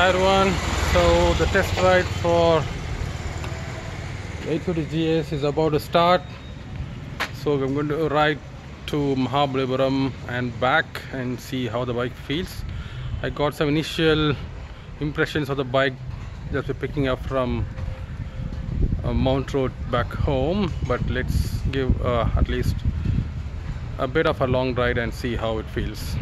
Hi everyone, so the test ride for 850 GS is about to start. So I'm going to ride to Mahabalipuram and back and see how the bike feels. I got some initial impressions of the bike just by picking up from Mount Road back home, but let's give at least a bit of a long ride and see how it feels.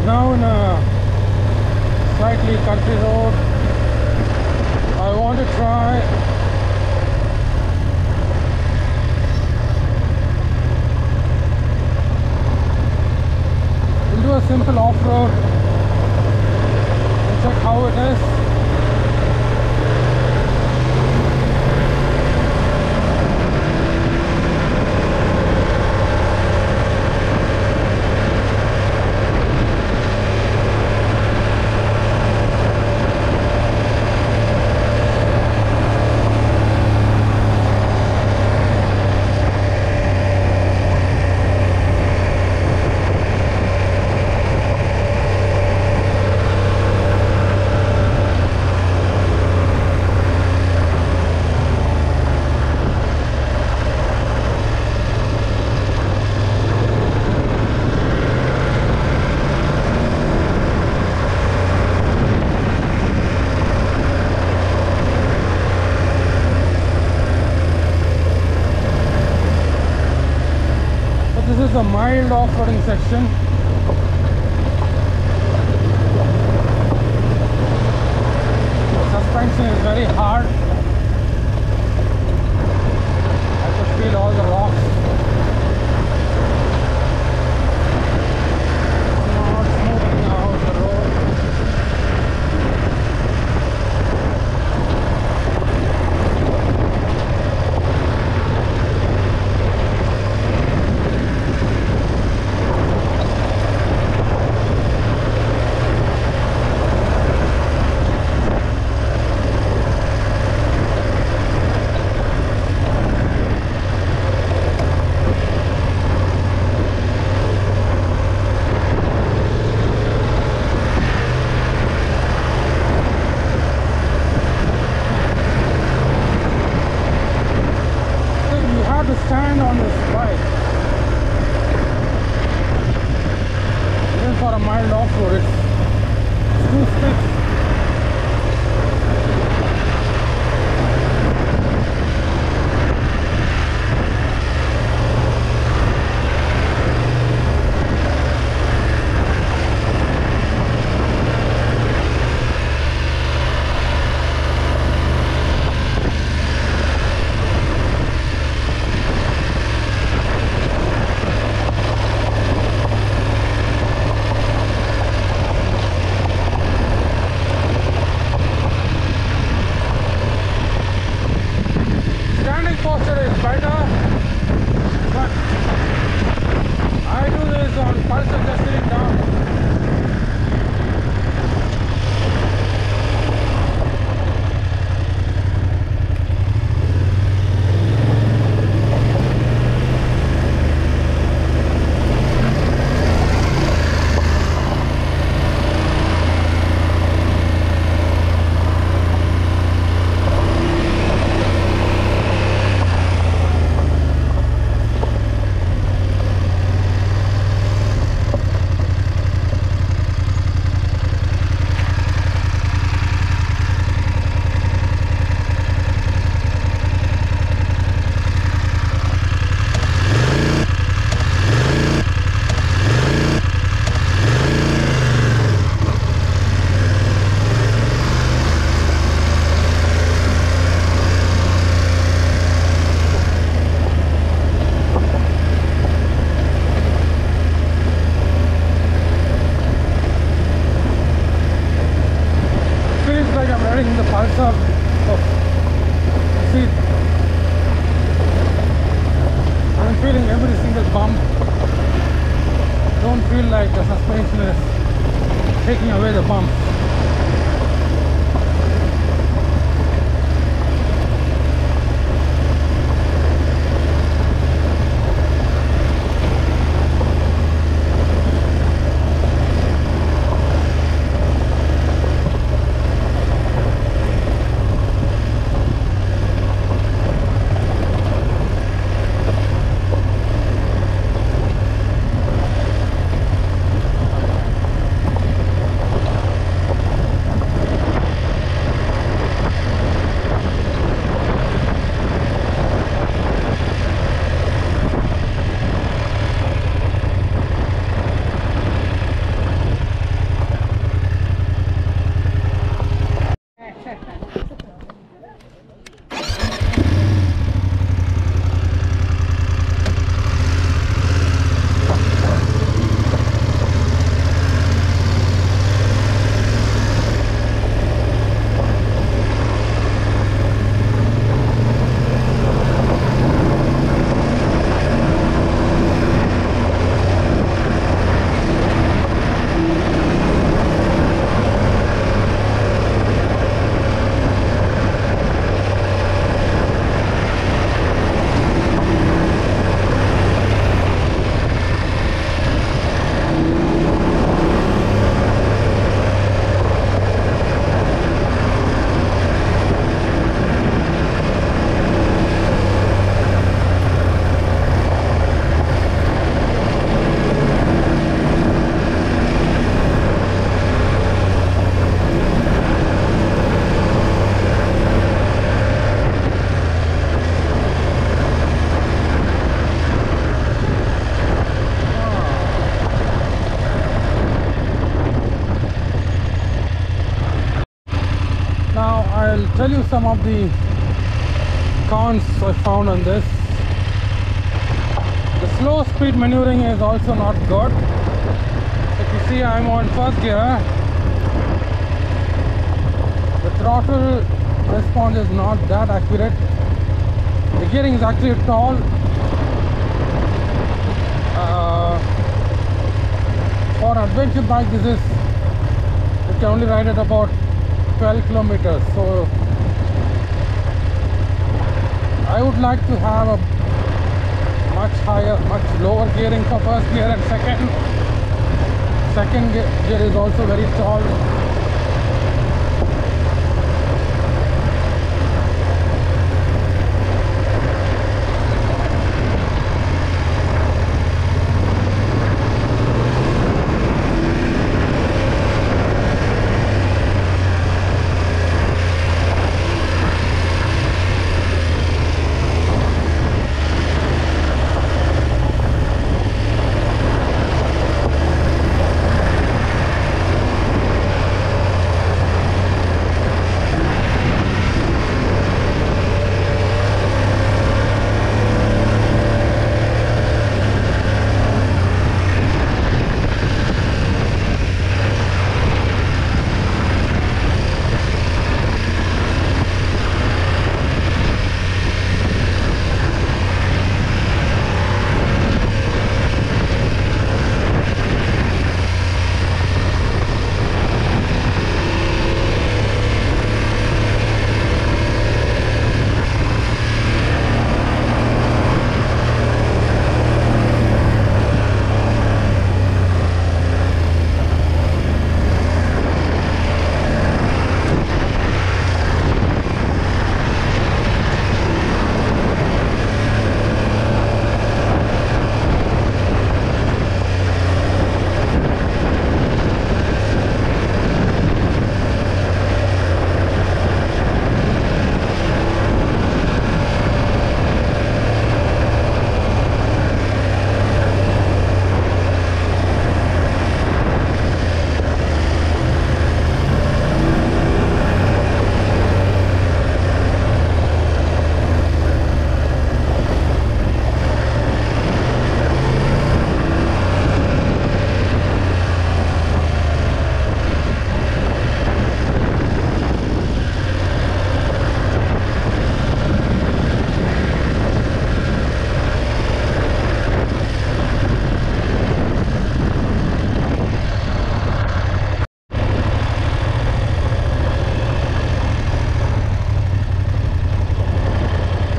Now in a slightly country road, I want to try we'll do a simple off-road and check how it is. mild off-roading section. Suspension is very hard. I could feel all the rocks. Not smoothing out the road. Stand on this bike even for a mild off-road. It's too stiff. Posture is better, but I do this on pulse just sitting down. In the pulse of see, I'm feeling every single bump. Don't feel like the suspension is taking away the bump. tell you some of the cons I found on this. The slow speed maneuvering is also not good. If you see, I'm on first gear. The throttle response is not that accurate. The gearing is actually tall. For an adventure bike, you can only ride at about 12 kilometers. So I would like to have a much higher, much lower gearing for first gear, and second gear is also very tall.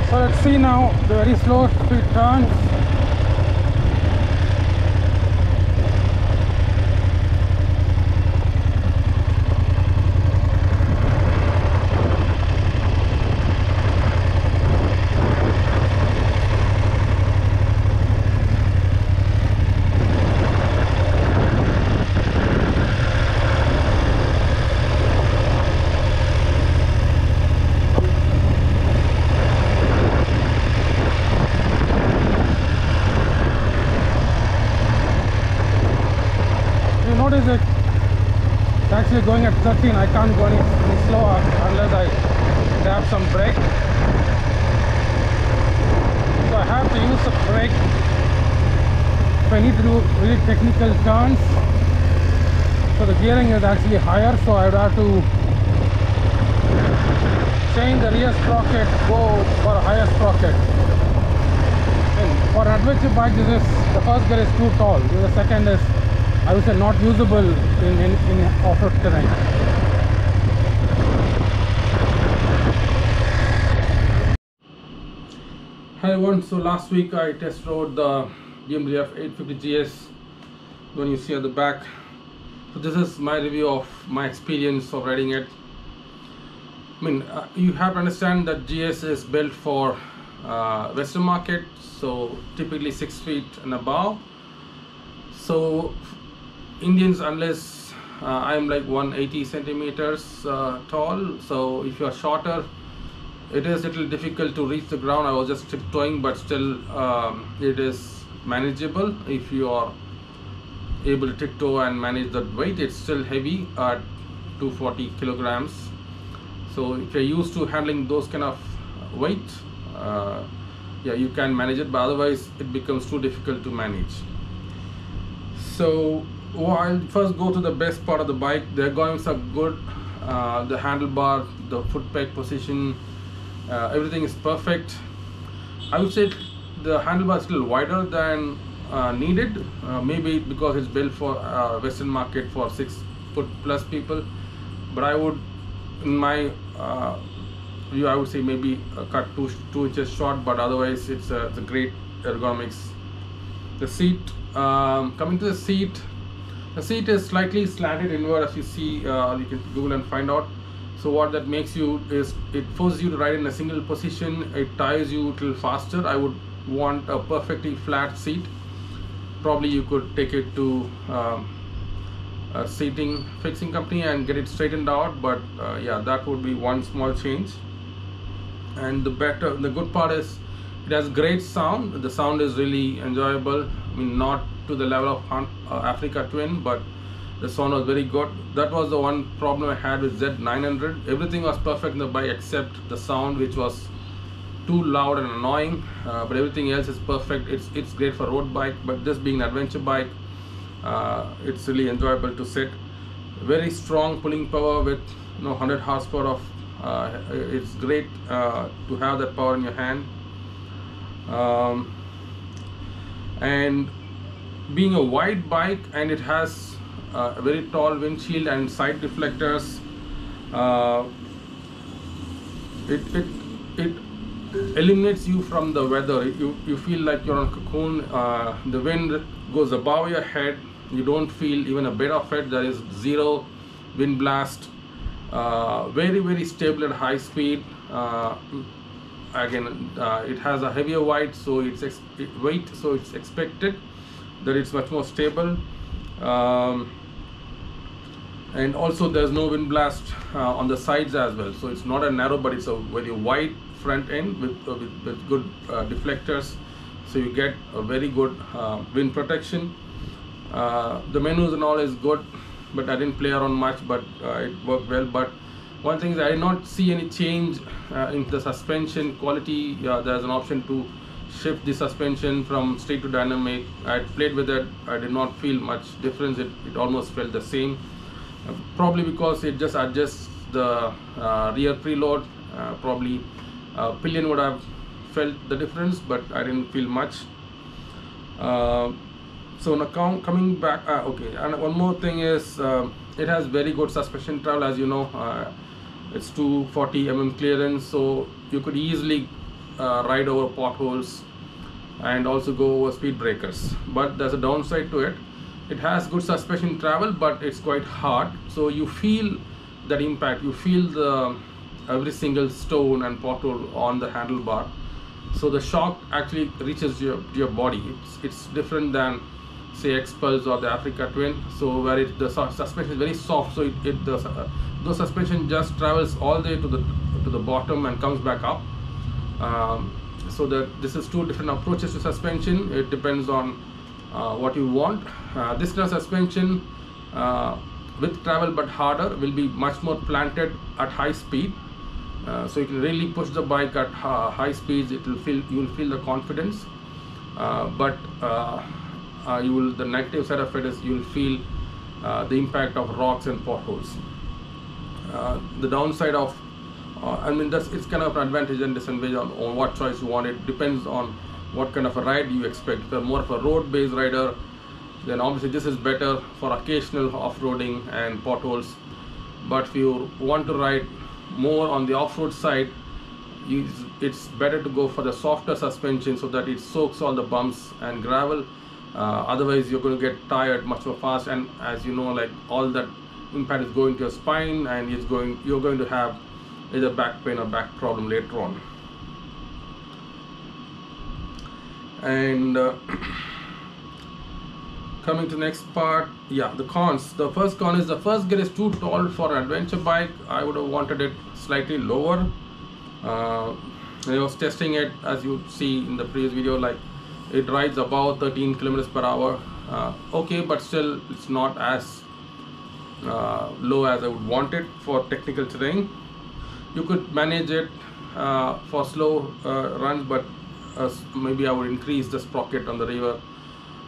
So let's see now the very slow speed turns. Notice it's actually going at 13. I can't go any slower unless I tap some brake. So I have to use the brake if I need to do really technical turns. So the gearing is actually higher, so I would have to change the rear sprocket, go for a higher sprocket. And for an adventure bike, the first gear is too tall. The second is, I would say, not usable in off-road terrain. Hi everyone, so last week I test rode the BMW F850 GS, the one you see at the back. So this is my review of my experience of riding it. I mean, you have to understand that GS is built for Western market, so typically 6 feet and above. So Indians, unless I'm like 180 centimeters tall, so if you are shorter, it is a little difficult to reach the ground. I was just tiptoeing, but still it is manageable if you are able to tiptoe and manage that weight. It's still heavy at 240 kilograms. So if you're used to handling those kind of weight, yeah, you can manage it, but otherwise it becomes too difficult to manage. So I'll first go to the best part of the bike. The ergonomics are good, the handlebar, the foot peg position, everything is perfect. I would say the handlebar is still wider than needed, maybe because it's built for Western market for 6 foot plus people, but I would, in my view, I would say maybe cut 2 inches short, but otherwise it's a great ergonomics. The seat, coming to the seat is slightly slanted inward, as you see. You can Google and find out. So what that makes you is, it forces you to ride in a single position. It tires you a little faster. I would want a perfectly flat seat. Probably you could take it to a seating fixing company and get it straightened out, but yeah, that would be one small change. And the good part is it has great sound. The sound is really enjoyable. I mean, not to the level of Africa Twin, but the sound was very good. That was the one problem I had with Z900. Everything was perfect in the bike except the sound, which was too loud and annoying, but everything else is perfect. It's great for road bike, but this being an adventure bike, it's really enjoyable to sit. Very strong pulling power with 100 horsepower of it's great to have that power in your hand. And being a wide bike, and it has a very tall windshield and side reflectors, it eliminates you from the weather. You feel like you're on a cocoon. The wind goes above your head. You don't feel even a bit of it. There is zero wind blast. Very stable at high speed. Again, it has a heavier weight, so it's expected that it's much more stable. And also there's no wind blast on the sides as well. So it's not a narrow, but it's a very wide front end with good deflectors. So you get a very good wind protection. The menus and all is good, but I didn't play around much, but it worked well. But one thing is, I did not see any change in the suspension quality. There's an option to shift the suspension from straight to dynamic. I played with it. I did not feel much difference. It almost felt the same. Probably because it just adjusts the rear preload. Probably pillion would have felt the difference, but I didn't feel much. So now coming back, okay, and one more thing is, it has very good suspension travel. As you know, it's 240 mm clearance, so you could easily ride over potholes and also go over speed breakers. But there's a downside to it. It has good suspension travel, but it's quite hard, so you feel that impact. You feel every single stone and pothole on the handlebar, so the shock actually reaches your body. It's different than, say, X-Pulse or the Africa Twin, so where the suspension is very soft, so the suspension just travels all the way to the bottom and comes back up. So this is two different approaches to suspension. It depends on what you want. This kind of suspension with travel but harder will be much more planted at high speed, so you can really push the bike at high speeds. You will feel the confidence, but the negative side of it is you will feel the impact of rocks and potholes. The downside of I mean, it's kind of an advantage and disadvantage on what choice you want. It depends on what kind of a ride you expect. If you're more of a road-based rider, then obviously this is better for occasional off-roading and potholes. But if you want to ride more on the off-road side, it's better to go for the softer suspension so that it soaks all the bumps and gravel. Otherwise you're going to get tired much more fast, and as you know, like, all that impact is going to your spine, and you're going to have either back pain or back problem later on. And coming to the next part, yeah, the cons. The first con is the first gear is too tall for an adventure bike. I would have wanted it slightly lower. I was testing it, as you see in the previous video, like, it rides about 13 kilometers per hour. Okay, but still it's not as low as I would want it for technical terrain. You could manage it for slow runs, but maybe I would increase the sprocket on the rear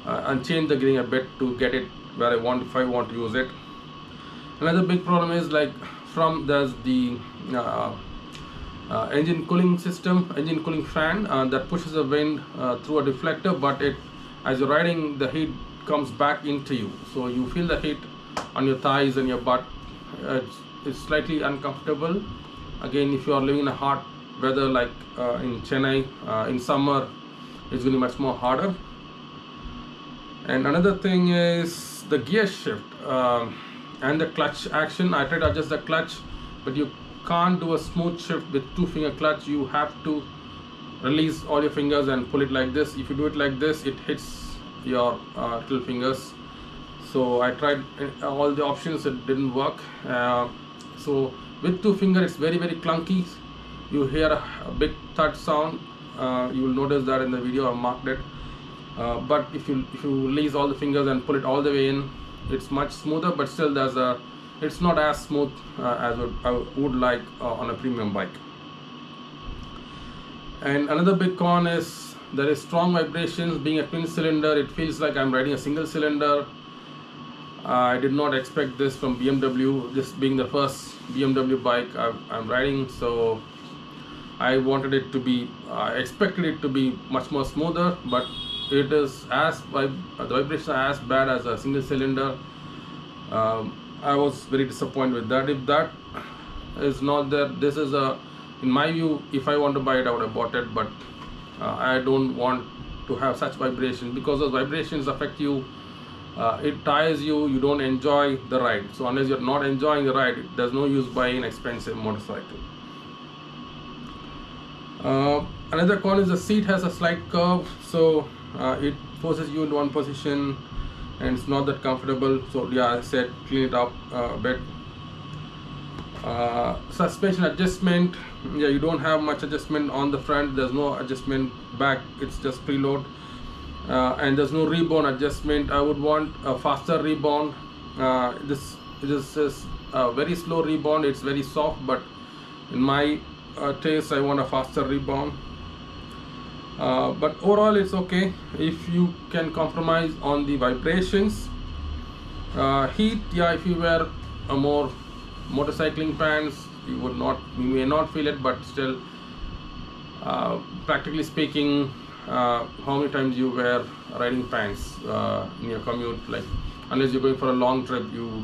and change the gearing a bit to get it where I want, if I want to use it. Another big problem is like there's the engine cooling system, engine cooling fan that pushes the wind through a deflector, but as you're riding, the heat comes back into you, so you feel the heat on your thighs and your butt. It's slightly uncomfortable. Again, if you are living in a hot weather like in Chennai in summer, it's going to be much more harder. And another thing is the gear shift and the clutch action. I tried to adjust the clutch, but you can't do a smooth shift with 2-finger clutch. You have to release all your fingers and pull it like this. If you do it like this, it hits your little fingers. So I tried all the options, it didn't work. So with 2-finger, it's very clunky. You hear a big thud sound. You will notice that in the video. I marked it. But if you release all the fingers and pull it all the way in, it's much smoother. But still, it's not as smooth as I would like on a premium bike. And another big con is there is strong vibrations. Being a twin cylinder, it feels like I'm riding a single cylinder. I did not expect this from BMW, this being the first BMW bike I'm riding, so I wanted it to be, I expected it to be much more smoother, but it is the vibrations are as bad as a single cylinder. I was very disappointed with that. If that is not there, this is in my view, if I want to buy it, I would have bought it, but I don't want to have such vibrations, because those vibrations affect you. It tires you, you don't enjoy the ride. So unless you're not enjoying the ride, there's no use buying an expensive motorcycle. Another con is the seat has a slight curve, so it forces you into one position and it's not that comfortable. So yeah, I said clean it up a bit. Suspension adjustment, yeah, you don't have much adjustment on the front. There's no adjustment back, it's just preload. And there's no rebound adjustment. I would want a faster rebound. This is a very slow rebound. It's very soft, but in my taste, I want a faster rebound. But overall, it's okay if you can compromise on the vibrations. Heat, yeah, if you wear a more motorcycling pants, you may not feel it, but still, practically speaking, how many times you wear riding pants in your commute? Like, unless you're going for a long trip, you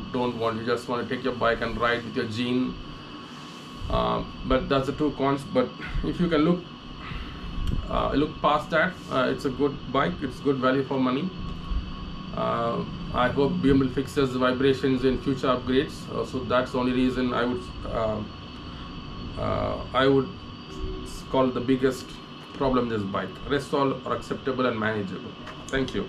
just want to take your bike and ride with your jean. But that's the two cons. But if you can look past that, it's a good bike. It's good value for money. I hope BMW fixes the vibrations in future upgrades. So that's the only reason I would call the biggest problem this bike. Rest all are acceptable and manageable. Thank you.